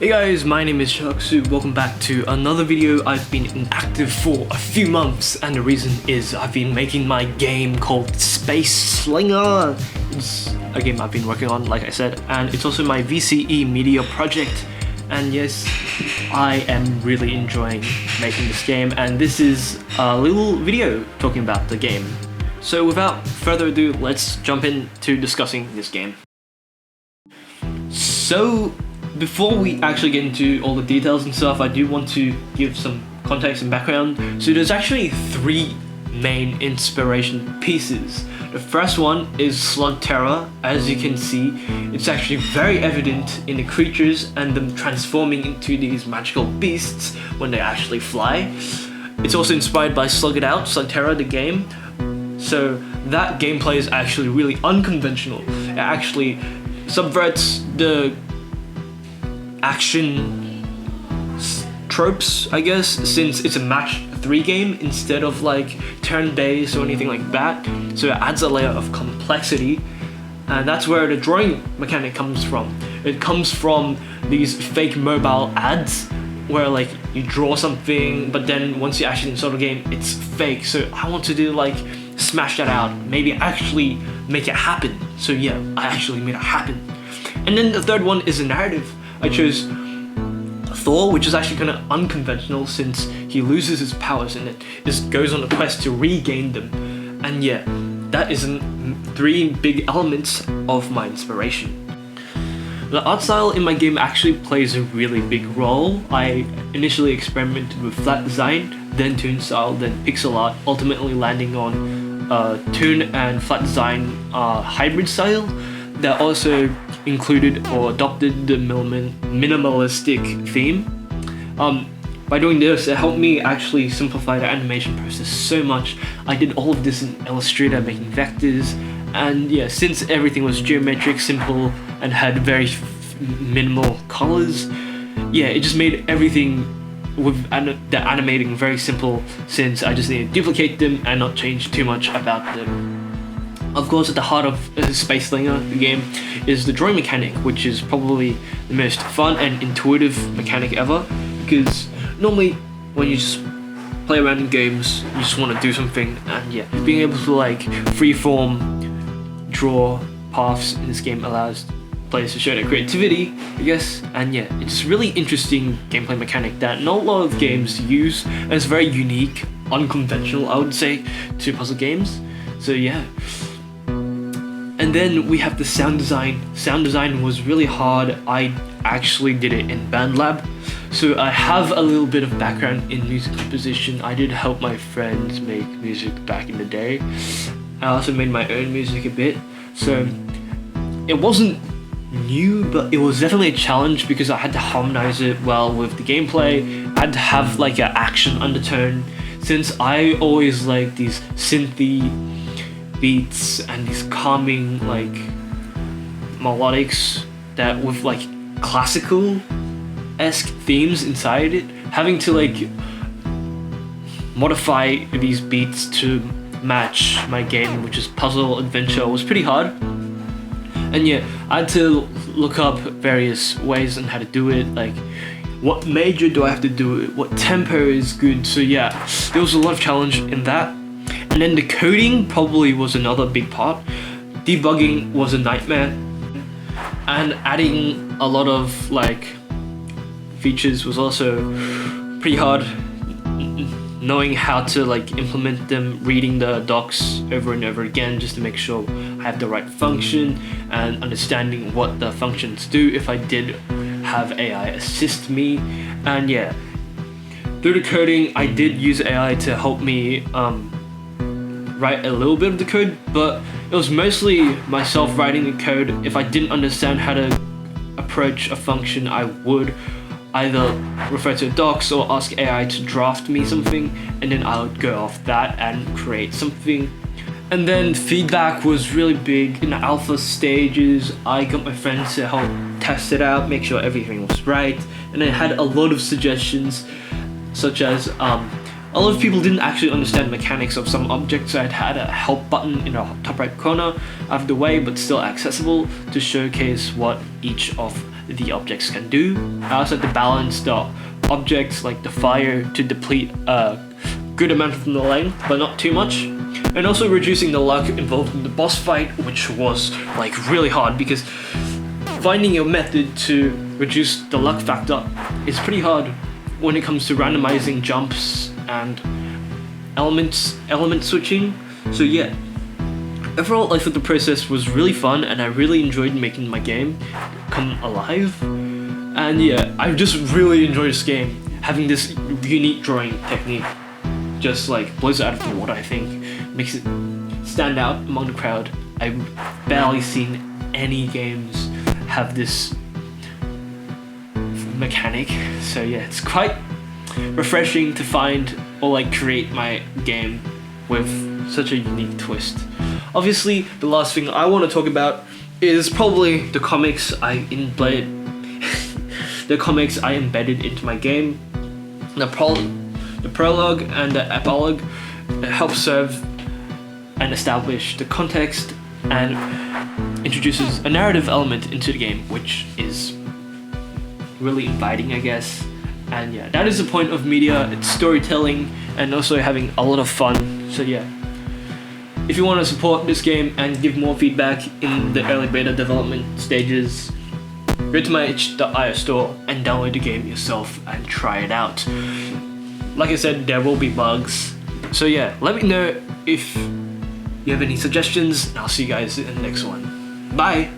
Hey guys, my name is jhxu. Welcome back to another video. I've been inactive for a few months and the reason is I've been making my game called Space Slinger. It's a game I've been working on, like I said, and it's also my VCE media project. And yes, I am really enjoying making this game, and this is a little video talking about the game. So without further ado, let's jump into discussing this game. So before we actually get into all the details and stuff, I do want to give some context and background. So there's actually three main inspiration pieces. The first one is Slugterra. As you can see, it's actually very evident in the creatures and them transforming into these magical beasts when they actually fly. It's also inspired by Slug It Out, Slugterra the game. So that gameplay is actually really unconventional. It actually subverts the action tropes, I guess, since it's a match 3 game instead of like turn-based or anything like that. So it adds a layer of complexity, and that's where the drawing mechanic comes from. It comes from these fake mobile ads where like you draw something, but then once you actually install the game, it's fake. So I want to do like smash that out, maybe actually make it happen. So yeah, I actually made it happen. And then the third one is a narrative. I chose Thor, which is actually kind of unconventional since he loses his powers and it just goes on a quest to regain them. And yeah, that is three big elements of my inspiration. The art style in my game actually plays a really big role. I initially experimented with flat design, then toon style, then pixel art, ultimately landing on toon and flat design hybrid style that also included or adopted the minimalistic theme. By doing this, it helped me actually simplify the animation process so much. I did all of this in Illustrator, making vectors, and yeah, since everything was geometric, simple, and had very minimal colors, yeah, it just made everything with the animating very simple, since I just need to duplicate them and not change too much about them. Of course, at the heart of Space Slinger, the game, is the drawing mechanic, which is probably the most fun and intuitive mechanic ever, because normally when you just play around in games, you just want to do something, and yeah, being able to like freeform draw paths in this game allows players to show their creativity, I guess, and yeah, it's a really interesting gameplay mechanic that not a lot of games use, and it's very unique, unconventional, I would say, to puzzle games. So yeah. And then we have the sound design. Sound design was really hard. I actually did it in BandLab. So I have a little bit of background in music composition. I did help my friends make music back in the day. I also made my own music a bit. So it wasn't new, but it was definitely a challenge because I had to harmonize it well with the gameplay. I had to have like an action undertone, since I always like these synthy beats and these calming like melodics that with like classical-esque themes inside it. Having to like modify these beats to match my game, which is puzzle adventure, was pretty hard. And yeah, I had to look up various ways on how to do it, like what major do I have to do it, what tempo is good. So yeah, there was a lot of challenge in that. And then the coding probably was another big part. Debugging was a nightmare, and adding a lot of like features was also pretty hard. Knowing how to like implement them, reading the docs over and over again just to make sure I have the right function, and understanding what the functions do if I did have AI assist me. And yeah, through the coding, I did use AI to help me write a little bit of the code, but it was mostly myself writing the code. If I didn't understand how to approach a function, I would either refer to docs or ask AI to draft me something, and then I would go off that and create something. And then feedback was really big. In the alpha stages, I got my friends to help test it out, make sure everything was right, and I had a lot of suggestions, such as a lot of people didn't actually understand the mechanics of some objects, so I'd had a help button in the top right corner out of the way but still accessible to showcase what each of the objects can do. I also had to balance the objects like the fire to deplete a good amount from the length, but not too much. And also reducing the luck involved in the boss fight, which was like really hard because finding a method to reduce the luck factor is pretty hard when it comes to randomizing jumps and element switching. So yeah, overall I thought the process was really fun and I really enjoyed making my game come alive. And yeah, I just really enjoyed this game. Having this unique drawing technique just like blows it out of the water, I think. Makes it stand out among the crowd. I've barely seen any games have this mechanic. So yeah, it's quite refreshing to find or like create my game with such a unique twist. Obviously, the last thing I want to talk about is probably the comics I embedded into my game. The prologue and the epilogue help serve and establish the context and introduces a narrative element into the game, which is really inviting, I guess. And yeah, that is the point of media. It's storytelling and also having a lot of fun. So yeah, if you want to support this game and give more feedback in the early beta development stages, go to my itch.io store and download the game yourself and try it out. Like I said, there will be bugs. So yeah, let me know if you have any suggestions, and I'll see you guys in the next one. Bye!